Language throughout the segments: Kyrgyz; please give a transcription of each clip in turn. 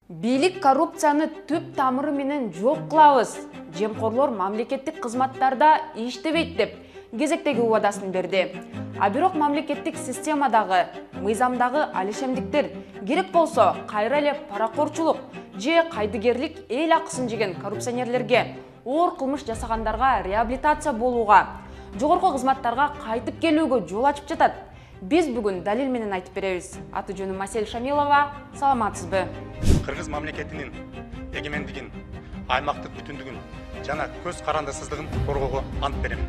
Бийлик коррупцияны түп тамыры менен жок кылабыз. Жемкорлор мамлекеттик кызматтарда иштебейт деп кезектеги убадасын берди. А бирок мамлекеттик системадагы, мыйзамдагы алишемдиктер керек болсо кайра эле паракорчулук же кайдыгерлик эл акысын жеген коррупционерлерге, оор кылмыш жасагандарга реабилитация болууга, жогорку кызматтарга кайтып келүүгө жол ачып жатат. Биз бүгүн далил менен айтып беребиз. Аты жөнүм Масель Шамилова. Саламатсызбы? Кыргыз мамлекетинин эгемендигин, аймактык бүтүндүгүн жана көз карандысыздыгын коргоого ант берем.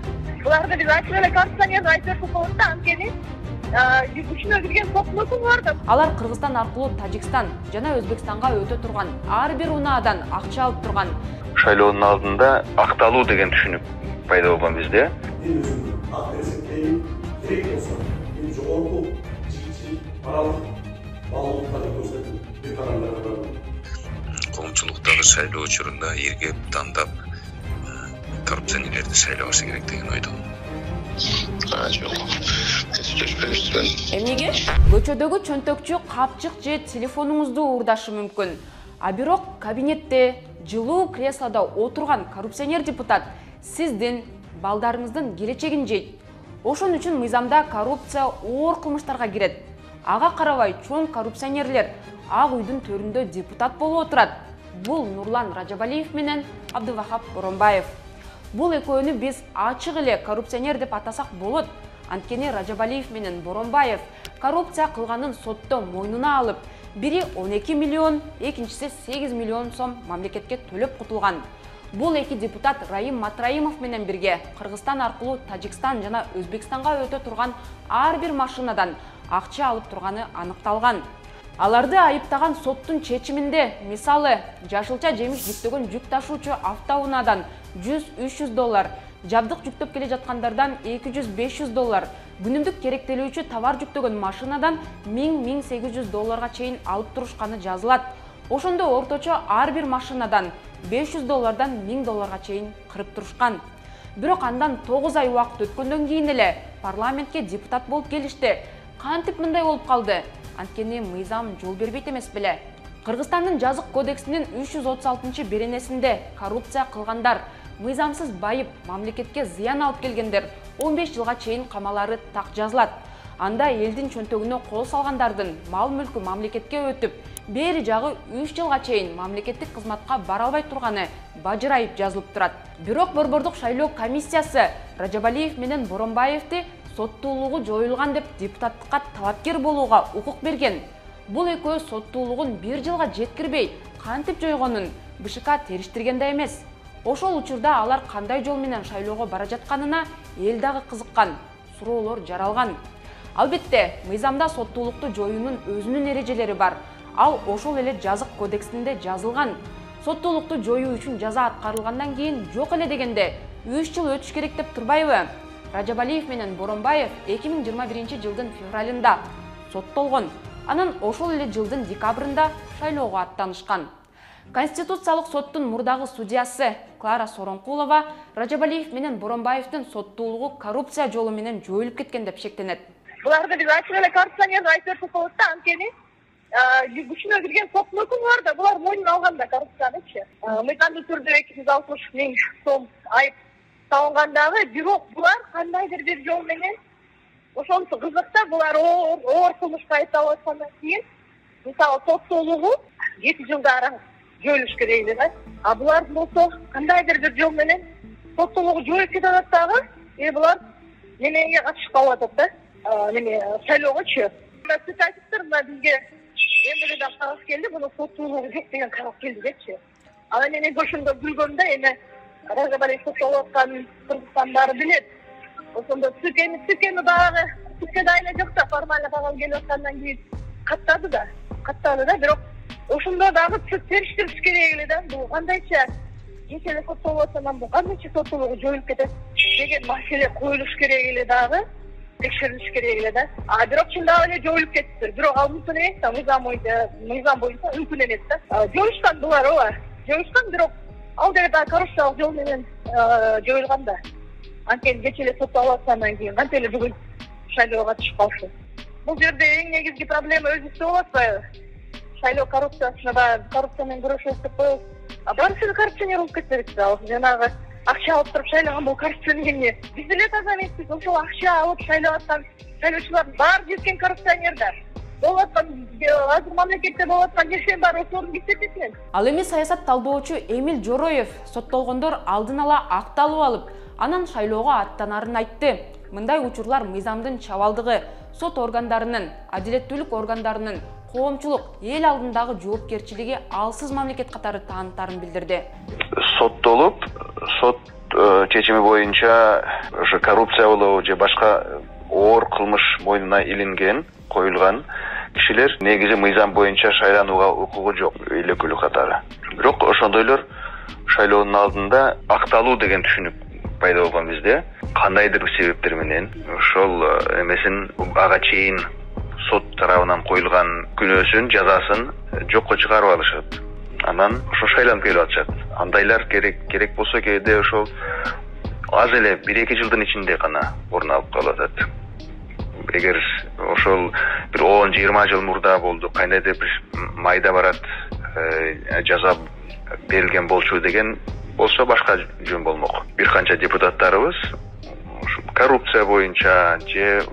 Буларды биз ачык эле коррупционерди айтып коебуз да, анткени күчүнө кирген топтолук бар да. Алар Кыргызстан аркылуу Тажикстан жана Өзбекстанга өтө турган ар бир унаадан акча алып турган. Шайлоонун алдында акталуу деген түшүнүк пайда болгон бизде. Коомчулуктагы шайлоо учурунда эргеп тандап коррупционерлерди шайлабашы керек деген ойдомун. Эмнеге? Көчөдөгү чөнтөкчү капчык же телефонуңузду уурдашы мүмкүн. А бирок кабинетте жылуу креслодо отурган коррупционер депутат сиздин балдарыңыздын келечегин жейт. Ошон үчүн мыйзамда коррупция оор кылмыштарга кирет. Ага карабай чоң коррупционерлер Ак үйдүн төрүндө депутат болуп отурат. Бул Нурлан Ражабалиев менен Абдывахап Боронбаев. Бул экөөнү биз ачык эле коррупционер деп атасак болот. Анткени Ражабалиев менен Боронбаев коррупция кылганын сотто мойнуна алып, бири 12 миллион, экинчиси 8 миллион сом мамлекетке төлөп кутулган. Бул эки депутат Раим Матраимов менен бирге Кыргызстан аркылуу Тажикстан жана Өзбекстанга өтө турган ар бир машинадан акча алып турганы аныкталган. Аларды айыптаган соттун чечиминде, мисалы, жашылча жемиш жүктөгөн жүк ташуучу автоунаадан $100-300, жабдык жүктөп келе жаткандардан $200-500, күнүмдүк керектелүүчү товар жүктөгөн машинадан $1000-1800 чейин алып турушканы жазылат. Ошондо орточо ар бир машинадан $500-дан $1000 чейин кырып турушкан. Бирок андан 9 ай убакыт өткөндөн кийин эле парламентке депутат болуп келишти. Кантип мындай болуп калды? Анткени мыйзам жол бербейт эмес беле. Кыргызстандын жазык кодексинин 336 беренесинде коррупция кылгандар, мыйзамсыз байып, мамлекетке зыян алып келгендер 15 жылга чейин камалары так жазылат. Анда элдин чөнтөгүнө кол салгандардын мал мүлкү мамлекетке өтүп, бери жагы 3 жылга чейин мамлекеттик кызматка бара албай турганы бажырайып жазылып турат. Бирок Борбордук шайлоо комиссиясы Ражабалиев менен Боронбаевди соттуулугу жоюлган деп депутаттыкка талапкер болууга укук берген. Бул экөө соттуулугун 1 жылга жеткирбей, кантип жойгонун БШК териштирген да эмес. Ошол учурда алар кандай жол менен шайлоого бара жатканына эл дагы кызыккан, суроолор жаралган. Албетте, мыйзамда соттуулукту жоюунун өзүнүн эрежелери бар. Ал ошол эле жазык кодексинде жазылган. Соттуулукту жоюу үчүн жаза аткарылгандан кийин жок эле дегенде 3 жыл өтүш керек деп турбайбы? Ражабалиев менен Боронбаев 2021 жылдын февралында соттолгон. Анан ошол эле жылдын декабрында шайлоого аттанышкан. Конституциялык соттун мурдагы судьясы Клара Соронкулова Ражабалиев менен Боронбаевдин соттуулугу коррупция жолу менен жоюлуп кеткен деп шектенет. Буларды биз ачык эле коррупционерди айтып коебуз да, анткени күчүнө кирген топтолук бар да, булар мойнуна алган да коррупциянычы. Мыйзамдуу түрдө 260 миң сом айып салынгандагы, бирок булар кандайдыр бир жол менен ошончо кызыкта булар оор кылмышка айыпталып аткандан кийин, мисалы соттуулугу 7 жылдары жоюлуш керек эле да. А булар болсо кандайдыр бир жол менен соттуулугу жоюп кетип атат дагы, булар немеге катышып калып атат да. Неме шайлоогочу. Сиз айтыптыр, мына бизге эмнеден кагаз келди, буну соттуулугу жок деген кагаз келди депчи. Анан мен ошондо билгөмдө эми Ражабалиев соттолуп атканын кыргызстандары билет. Ошондо тükeni дагы тükede эле жок да, формально кагаз келип аткандан кийин каттады да, бирок ошондо дагы териштириш керек эле да. Бул кандайча эки эле соттолуп аткандан бул кандайча соттуулугу жоюлуп кетет деген маселе коюлуш керек эле дагы, текшерилиш керек эле да. А бирок чындап эле жоюлуп кетиптир. Бирок ал мүмкүн эмес да, мыйзам боюнча мүмкүн эмес да. Жоюшкан булар, жоюшкан, бирок ал жерде да коррупциялык жол менен жоюлган да. Анткени кечээ эле соттолуп аткандан кийин кантип эле бүгүн шайлоого катышып калышы. Бул жерде эң негизги проблема өзүбүздө болуп атпайбы? шайлоо коррупциясына да коррупция менен күрөшөбүз деп коебуз. Барысы коррупционер болуп кетпедик да. Жанагы акча алып туруп шайлаган бул коррупционер эмне? Биз деле таза эмеспиз. Ошол акча алып шайлап аткан шайлоочулардын баары жеткен коррупционердер. Болуп аткан азыр мамлекетте болуп аткан нерсенин баары ошолордун кесепети менен. Ал эми саясат талдоочу Эмил Жороев соттолгондор алдын ала акталып алып, анан шайлоого аттанарын айтты. Мындай учурлар мыйзамдын чабалдыгы, сот органдарынын, адилеттүүлүк органдарынын, коомчулук, эл алдындагы жоопкерчилиги алсыз мамлекет катары таанытарын билдирди. Соттолуп, сот чечими боюнча ошо коррупция болобу же башка оор кылмыш мойнуна илинген, коюлган кишилер негизи мыйзам боюнча шайланууга укугу жок, өйлөкүлүк катары. Бирок ошондойлор шайлоонун алдында акталуу деген түшүнүк пайда болгон бизде. Кандайдыр бир себептер менен ошол эмесин ага чейин сот тарабынан коюлган күнөөсүн, жазасын жокко чыгарып алышат. Анан ошо шайланып келип атышат. Андайлар керек болсо кээде ошол аз эле 1-2 жылдын ичинде гана орун алып калып атат. Эгер ошол бир 10-20 жыл мурда болду, кандайдыр бир майда барат, жаза берилген болчу деген болсо башка жөн болмок. Бир канча депутаттарыбыз коррупция боюнча же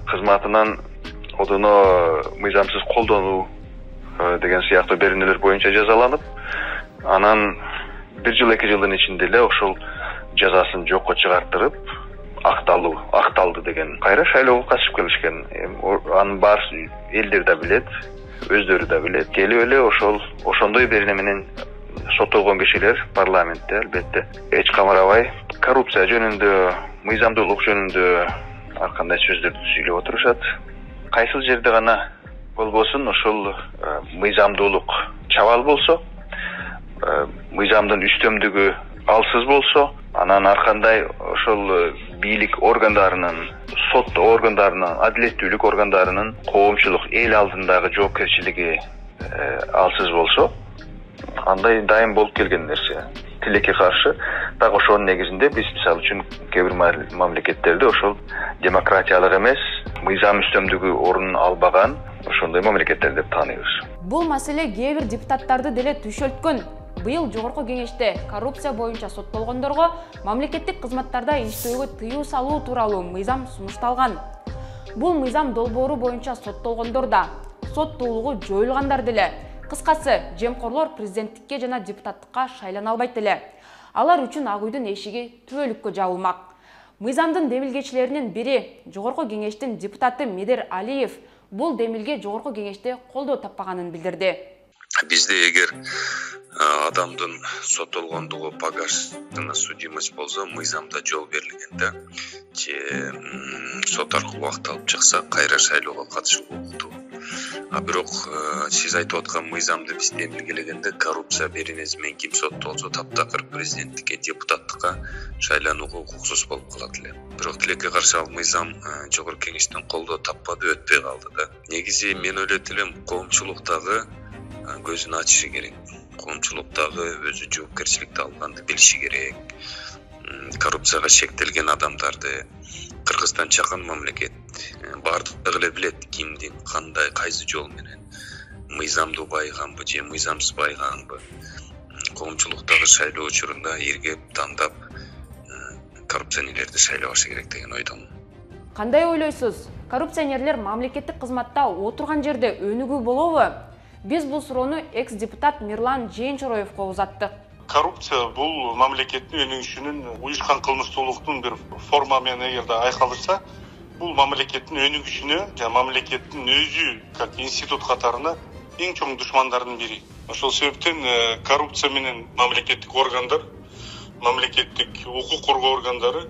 кызматынан одоно мыйзамсыз колдонуу деген сыяктуу берүүнүлөр боюнча жазаланып, анан 1 жыл 2 жылдын ичинде эле ошол жазасын жокко чыгартырып, акталды деген кайра шайлоого катышып келишкен. Анын баары элдер да билет, өздөрү да билет. Келип эле ошондой берүүнү менен соттолгон кишилер парламентте албетте эч камарабай коррупция жөнүндө, мыйзамдуулук жөнүндө ар кандай сөздөрдү сүйлөп отурушат. Кайсыл жерде гана болбосун ошол мыйзамдуулук чабал болсо, мыйзамдын үстөмдүгү алсыз болсо, анан ар кандай ошол бийлик органдарынын, сот органдарынын, адилеттүүлүк органдарынын коомчулук эл алдындагы жоопкерчилиги алсыз болсо, андай дайым болуп келген нерсе. Тилекке каршы, так ошонун негизинде биз мисалы үчүн кээ бир мамлекеттерде ошол демократиялык эмес, мыйзам үстөмдүгү орун албаган ошондой мамлекеттер деп тааныйбыз. Бул маселе кээ бир депутаттарды деле түшөлткөн. Быйыл жогорку кеңеште коррупция боюнча соттолгондорго мамлекеттик кызматтарда иштөөгө тыюу салуу тууралуу мыйзам сунушталган. Бул мыйзам долбоору боюнча соттолгондор да, соттуулугу жоюлгандар деле. Кыскасы, жемкорлор президенттикке жана депутаттыкка шайлана албайт эле. Алар үчүн ак үйдүн эшиги түбөлүккө жабылмак. Мыйзамдын демилгечилеринин бири, жогорку кеңештин депутаты Медер Алиев, бул демилге жогорку кеңеште колдоо таппаганын билдирди. Бизде эгер адамдын соттолгондугу погашына судимость болсо, мыйзамда жол берилген да, же сот аркылуу акталып чыкса, кайра шайлоого катышуу укуктуу. Бирок сиз айтып аткан мыйзамды биз демилгелегенде коррупция беренеси менен ким соттолсо таптакыр президенттикке, депутаттыкка шайланууга укуксуз болуп калат эле. Бирок тилекке каршы ал мыйзам жогорку кеңештен колдоо таппады, өтпөй калды да. Негизи мен ойлойт элем, коомчулуктагы көзүн ачышы керек. Коомчулуктагы өзү жоопкерчиликти алганды билиши керек. Коррупцияга шектелген адамдарды, Кыргызстан чакан мамлекет, бардыгы эле билет кимдин кандай кайсы жол менен мыйзамдуу байыганбы же мыйзамсыз байыганбы. Коомчулуктагы шайлоо учурунда эргеп тандап коррупционерлерди шайлабашы керек деген ойдомун. Кандай ойлойсуз? Коррупционерлер мамлекеттик кызматта отурган жерде өнүгүү болобу? Биз бул суроону экс-депутат Мирлан Жээнчороевго узаттык. Коррупция бул мамлекеттин өнүгүшүнүн, уюшкан кылмыштуулуктун бир форма менен эгерде айкалдырса, бул мамлекеттин өнүгүшүнө жана мамлекеттин өзү как институт катарына эң чоң душмандардын бири. Ошол себептен коррупция менен мамлекеттик органдар, мамлекеттик укук коргоо органдары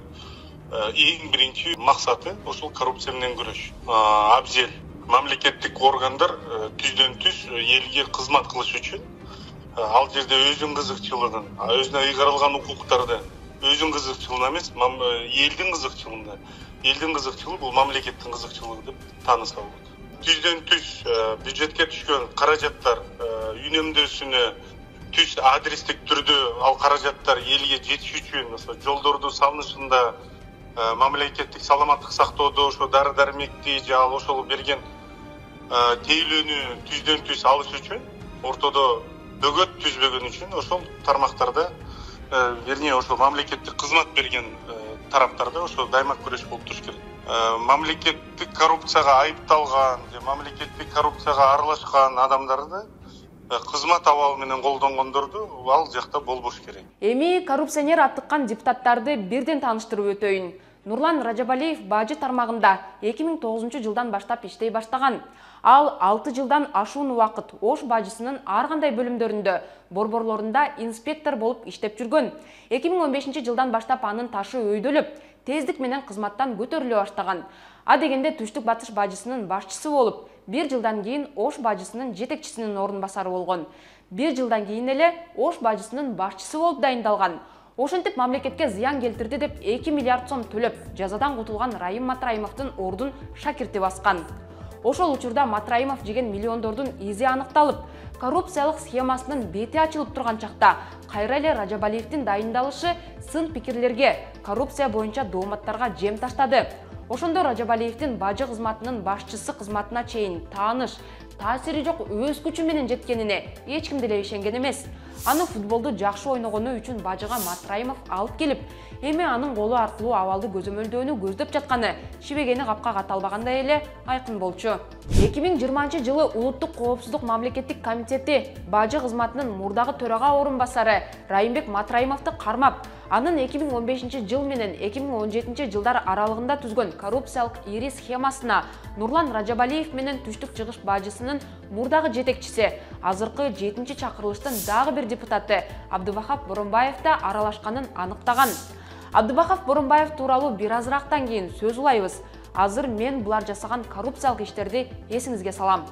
эң биринчи максаты ошол коррупция менен күрөш. Абзел мамлекеттик органдар түздөн түз элге кызмат кылыш үчүн ал жерде өзүнүн кызыкчылыгын, өзүнө ыйгарылган укуктарды өзүнүн кызыкчылыгына эмес, элдин кызыкчылыгына. Элдин кызыкчылыгы бул мамлекеттин кызыкчылыгы деп тааныса болот. Түздөн түз бюджетке түшкөн каражаттар үнөмдөөсүнө түз адрестик түрдө ал каражаттар элге жетиш үчүн жолдорду салынышында, мамлекеттик саламаттык сактоодо ошо дары-дармекти же ал ошол берген тейлөөнү түздөн түз алыш үчүн, ортодо бөгөт түзбөгөн үчүн ошол тармактарда, вернее, ошол мамлекеттик кызмат берген тараптарда ошо дайыма күрөш болуп туруш керек. Мамлекеттик коррупцияга айыпталган же мамлекеттик коррупцияга аралашкан адамдарды кызмат абалы менен колдонгондорду ал жакта болбош керек. Эми коррупционер аттыккан депутаттарды бирден тааныштырып өтөйүн. Нурлан Ражабалиев бажы тармагында 2009 жылдан баштап иштей баштаган. Ал 6 жылдан ашуун убакыт Ош бажысынын ар кандай бөлүмдөрүндө, борборлорунда инспектор болуп иштеп жүргөн. 2015 жылдан баштап анын ташы өйдөлүп, тездик менен кызматтан көтөрүлө баштаган. А дегенде Түштүк Батыш бажысынын башчысы болуп, 1 жылдан кийин Ош бажысынын жетекчисинин орун басары болгон. 1 жылдан кийин эле Ош бажысынын башчысы болуп дайындалган. Ошентип мамлекетке зыян келтирди деп 2 миллиард сом төлөп, жазадан кутулган Райым Матраимовдун ордун шакирти баскан. Ошол учурда Матраимов жеген миллиондордун изи аныкталып, коррупциялык схемасынын бети ачылып турган чакта кайра эле Ражабалиевдин дайындалышы сын пикирлерге, коррупция боюнча дооматтарга жем таштады. Ошондо Ражабалиевдин бажы кызматынын башчысы кызматына чейин тааныш, таасири жок өз күчү менен жеткенине эч ким деле ишенген эмес. Аны футболду жакшы ойногону үчүн бажыга Матраимов алып келип, эми анын колу аркылуу абалды көзөмөлдөөнү көздөп жатканы шибегени капка каталбагандай эле айкын болчу. 2020 жылы Улуттук коопсуздук мамлекеттик комитети бажы кызматынын мурдагы төрага орун басары Райымбек Матраимовду кармап, анын 2015 жыл менен 2017 жылдар аралыгында түзгөн коррупциялык ири схемасына Нурлан Ражабалиев менен Түштүк Чыгыш бажысынын мурдагы жетекчиси, азыркы 7-чакырылыштын дагы бир депутаты Абдыбахап Боронбаев да аралашканын аныктаган. Абдыбахап Боронбаев тууралуу бир азырактан кийин сөз улайбыз. Азыр мен булар жасаган коррупциялык иштерди эсиңизге салам.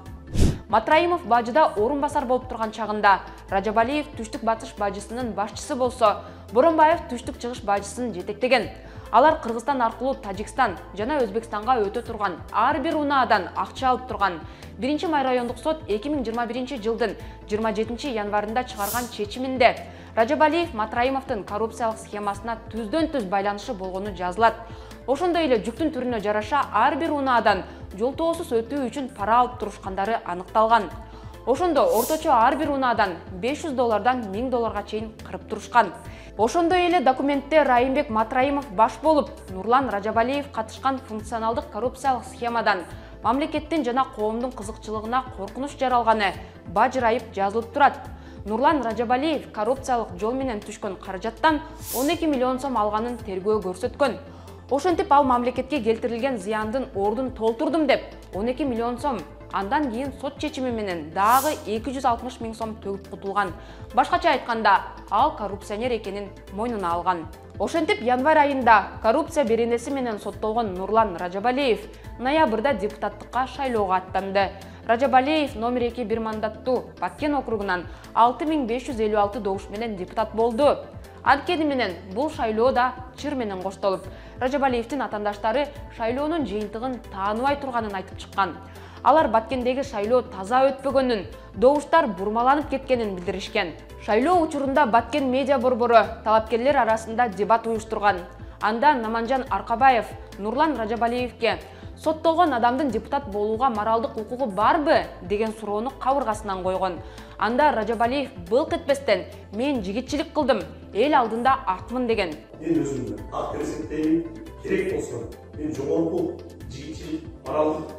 Матраимов бажыда орун басар болуп турган чагында Ражабалиев Түштүк Батыш бажысынын башчысы болсо, Боронбаев Түштүк Чыгыш бажысын жетектеген. Алар Кыргызстан аркылуу Тажикстан жана Өзбекстанга өтө турган ар бир унаадан акча алып турган. 1-Май райондук сот 2021 жылдын 27 январында чыгарган чечиминде Ражабалиев Матраимовдун коррупциялык схемасына түздөн түз байланышы болгону жазылат. Ошондой эле жүктүн түрүнө жараша ар бир унаадан жолтоосуз өтүү үчүн пара алып турушкандары аныкталган. Ошондо орточо ар бир унаадан $500 $1000 чейин кырып турушкан. Ошондой эле документте Райымбек Матраимов баш болуп, Нурлан Ражабалиев катышкан функционалдык коррупциялык схемадан мамлекеттин жана коомдун кызыкчылыгына коркунуч жаралганы бажырайып жазылып турат. Нурлан Ражабалиев коррупциялык жол менен түшкөн каражаттан 12 миллион сом алганын тергөө көрсөткөн. Ошентип ал мамлекетке келтирилген зыяндын ордун толтурдум деп 12 миллион сом, андан кийин сот чечими менен дагы 260 000 сом төгүп кутулган. Башкача айтканда, ал коррупционер экенин мойнуна алган. Ошентип январь айында коррупция беренеси менен соттолгон Нурлан Ражабалиев ноябрда депутаттыкка шайлоого аттанды. Ражабалиев номер 2 бир мандаттуу Баткен округунан 6556 добуш менен депутат болду. Анткени менен бул шайлоо да чыр менен коштолуп, Ражабалиевдин атандаштары шайлоонун жыйынтыгын тааныбай турганын айтып чыккан. Алар Баткендеги шайлоо таза өтпөгөнүн, добуштар бурмаланып кеткенин билдиришкен. Шайлоо учурунда Баткен медиа борбору талапкерлер арасында дебат уюштурган. Анда Наманжан Аркабаев Нурлан Ражабалиевке соттолгон адамдын депутат болууга моралдык укугу барбы деген суроону кабыргасынан койгон. Анда Ражабалиев былк этпестен мен жигитчилик кылдым, эл алдында акмын деген. Мен өзүмдүн ак пересектейм, керек болсо мен жогорку жигитчилик моралдык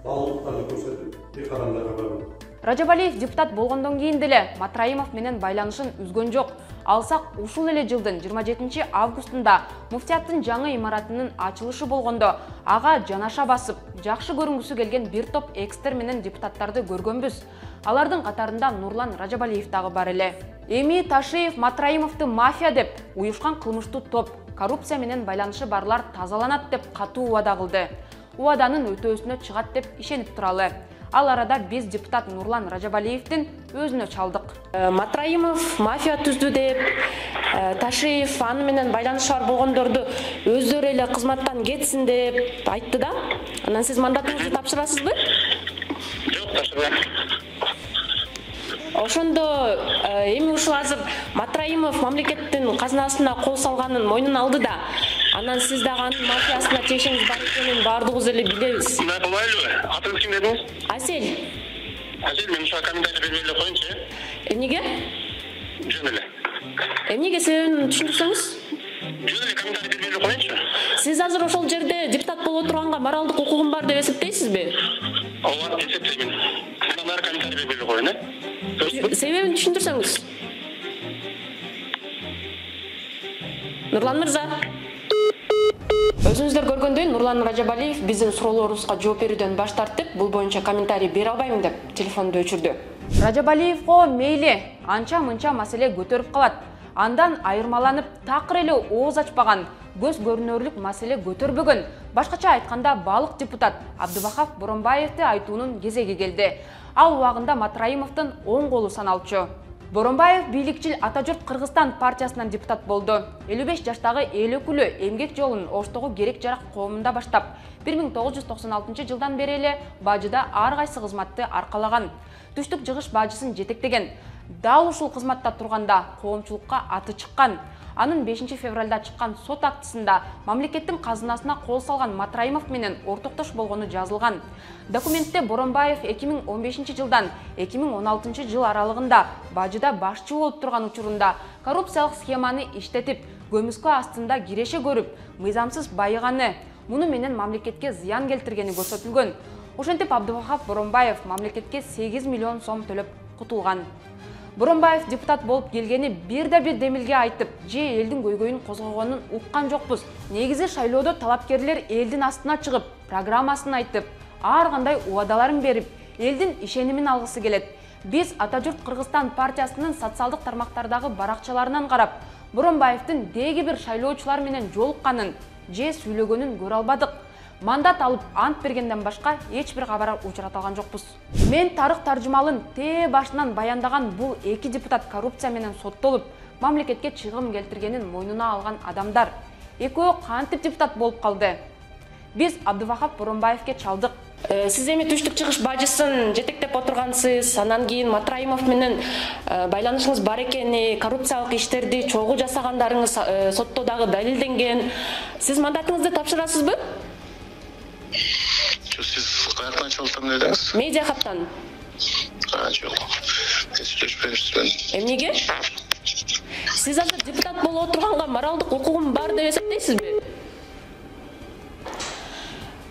баалуулуктарды көрсөтүп бир кадамдарга барам. Ражабалиев депутат болгондон кийин деле Матраимов менен байланышын үзгөн жок. Алсак ушул эле жылдын 27 августунда муфтияттын жаңы имаратынын ачылышы болгондо ага жанаша басып, жакшы көрүнгүсү келген бир топ экстер менен депутаттарды көргөнбүз. Алардын катарында Нурлан Ражабалиев дагы бар эле. Эми Ташиев Матраимовду мафия деп, уюшкан кылмыштуу топ, коррупция менен байланышы барлар тазаланат деп катуу убада кылды. Убаданын өтөөсүнө чыгат деп ишенип туралы. Ал арада биз депутат Нурлан Ражабалиевдин өзүнө чалдык. Матраимов мафия түздү деп, Ташиев аны менен байланышы бар болгондорду өздөрү эле кызматтан кетсин деп айтты да. Анан сиз мандатыңызды тапшырасызбы? Жок, тапшырбайм. Ошондо эми ушул азыр Матраимов мамлекеттин казынасына кол салганын мойнуна алды да. Анан сиз дагы анын мафиясына тиешиңиз бар экенин баардыгыбыз эле билебиз. Мындай кылбайлыбы? Атыңыз ким дедиңиз? Асель. Асель, мен ушуга комментарий бербей эле коеюнчу. Эмнеге? Жөн эле. Эмнеге себебин түшүндүрсөңүз? Жөн эле комментарий бербей эле коеюнчу. Сиз азыр ошол жерде депутат болуп отурганга моралдык укугум бар деп эсептейсизби? Ооба, эсептеймин. Андан ары комментарий бербей эле коеюн, Себебин түшүндүрсөңүз. Нурлан мырза. Өзүңүздөр көргөндөй Нурлан Ражабалиев биздин суроолорубузга жооп берүүдөн баш тартып, бул боюнча комментарий бере албайм деп телефонду өчүрдү. Ражабалиевго мейли анча-мынча маселе көтөрүп калат. Андан айырмаланып такыр эле ооз ачпаган, көз көрүнөрлүк маселе көтөрбөгөн, башкача айтканда балык депутат Абдыбахап Боронбаевди айтуунун кезеги келди. Ал убагында Матраимовдун оң колу саналчу. Боронбаев бийликчил Атажурт Кыргызстан партиясынан депутат болду. 55 жаштагы эл өкүлү эмгек жолун Оштогу керек жарак коомунда баштап, 1996 жылдан бери эле бажыда ар кайсы кызматты аркалаган. Түштүк жыгыш бажысын жетектеген. Дал ушул кызматта турганда коомчулукка аты чыккан. Анын 5 февралда чыккан сот актысында мамлекеттин казынасына кол салган Матраимов менен ортоктош болгону жазылган. Документте Боронбаев 2015 жылдан 2016 жыл аралыгында бажыда башчы болуп турган учурунда коррупциялык схеманы иштетип, көмүскө астында киреше көрүп, мыйзамсыз байыганы, муну менен мамлекетке зыян келтиргени көрсөтүлгөн. Ошентип Абдыбахап Боронбаев мамлекетке 8 миллион сом төлөп кутулган. Боронбаев депутат болуп келгени бир демилге айтып, же элдин көйгөйүн козгогонун уккан жокпуз. Негизи шайлоодо талапкерлер элдин астына чыгып, программасын айтып, ар кандай убадаларын берип, элдин ишенимин алгысы келет. Биз Атажурт Кыргызстан партиясынын социалдык тармактардагы баракчаларынан карап, Боронбаевдин деги бир шайлоочулар менен жолукканын же сүйлөгөнүн көрө албадык. Мандат алып ант бергенден башка эч бир кабар учурата алган жокпуз. Мен тарых таржымалын башынан баяндаган бул эки депутат коррупция менен соттолуп, мамлекетке чыгым келтиргенин мойнуна алган адамдар. Экөө кантип депутат болуп калды? Биз Абдыбахап Боронбаевке чалдык. Сиз эми түштүк чыгыш бажысын жетектеп отургансыз, анан кийин Матраимов менен байланышыңыз бар экени, коррупциялык иштерди чогуу жасагандарыңыз сотто дагы далилденген. Сиз мандатыңызды тапшырасызбы? Siz kayaktan çalıştım dediniz. Медиа хаптан. Yok. Kesinleşmemişsin. Эмнеге? Сиз азыр депутат болуп отурганга моралдык укугум бар деп эсептейсизби?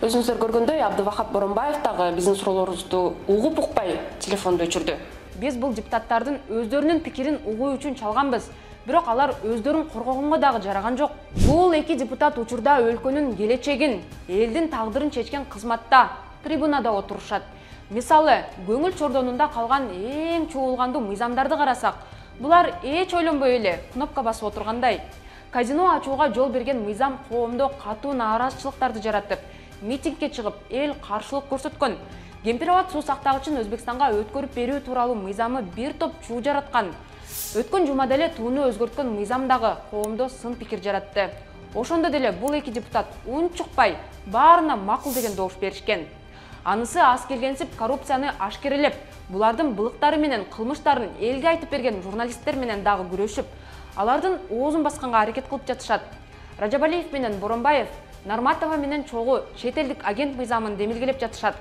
Өзүңүздөр көргөндөй Абдыбахап Боронбаев дагы биздин суроолорубузду угуп укпай телефонду өчүрдү. Биз бул депутаттардын өздөрүнүн пикирин угуу үчүн чалганбыз. Бирок алар өздөрүн коргогонго дагы жараган жок. Бул эки депутат учурда өлкөнүн келечегин, элдин тагдырын чечкен кызматта, трибунада отурушат. Мисалы, көңүл чордонунда калган эң чуулгандуу мыйзамдарды карасак, булар эч ойлонбой эле кнопка басып отургандай. Казино ачууга жол берген мыйзам коомдо катуу нааразычылыктарды жаратып, митингге чыгып, эл каршылык көрсөткөн. Кемпирабад суу сактагычын Өзбекстанга өткөрүп берүү тууралуу мыйзамы бир топ чуу жараткан. Өткөн жумада эле тууну өзгөрткөн мыйзам дагы коомдо сын пикир жаратты. Ошондо деле бул эки депутат унчукпай баарына макул деген добуш беришкен. Анысы аз келгенсип коррупцияны ашкерелеп, булардын былыктары менен кылмыштарын элге айтып берген журналисттер менен дагы күрөшүп, алардын оозун басканга аракет кылып жатышат. Ражабалиев менен Боронбаев Нарматова менен чогуу чет элдик агент мыйзамын демилгелеп жатышат.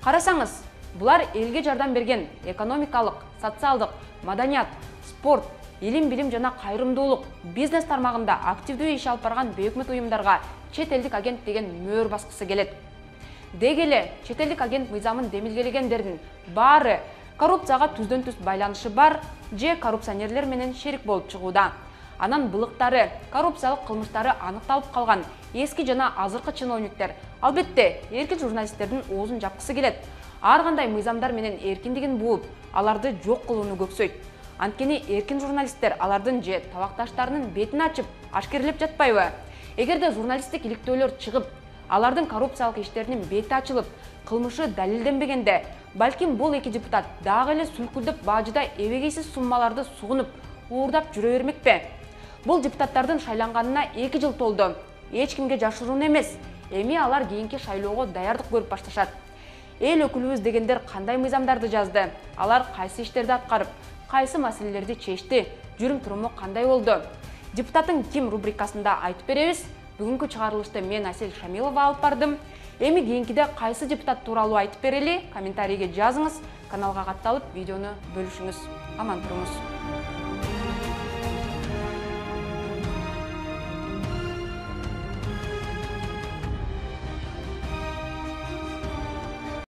Карасаңыз, булар элге жардам берген экономикалык, социалдык, маданият, спорт, илим-билим жана кайрымдуулук, бизнес тармагында активдүү иш алып барган бейөкмөт уюмдарга чет элдик агент деген мөөр баскысы келет. Деги эле чет элдик агент мыйзамын демилгелегендердин баары коррупцияга түздөн түз байланышы бар же коррупционерлер менен шерик болуп чыгууда. Анан былыктары, коррупциялык кылмыштары аныкталып калган эски жана азыркы чиновниктер албетте эркин журналисттердин оозун жапкысы келет. Ар кандай мыйзамдар менен эркиндигин бууп, аларды жок кылууну көксөйт. Анткени эркин журналисттер алардын же табакташтарынын бетин ачып, ашкерелеп жатпайбы? Эгерде журналисттик иликтөөлөр чыгып, алардын коррупциялык иштеринин бети ачылып, кылмышы далилденбегенде, балким бул эки депутат дагы эле сүлкүлдөп бажыда эбегейсиз суммаларды сугунуп, уурдап жүрө бермекпи? Бул депутаттардын шайланганына 2 жыл толду. Эч кимге жашыруун эмес. Эми алар кийинки шайлоого даярдык көрүп башташат. Эл өкүлүбүз дегендер кандай мыйзамдарды жазды? Алар кайсы иштерди аткарып, кайсы маселелерди чечти? Жүрүм туруму кандай болду? Депутаттын ким рубрикасында айтып беребиз. Бүгүнкү чыгарылышты мен Асель Шамилова алып бардым. Эми кийинкиде кайсы депутат тууралуу айтып берели? Комментарийге жазыңыз, каналга катталып видеону бөлүшүңүз. Аман туруңуз.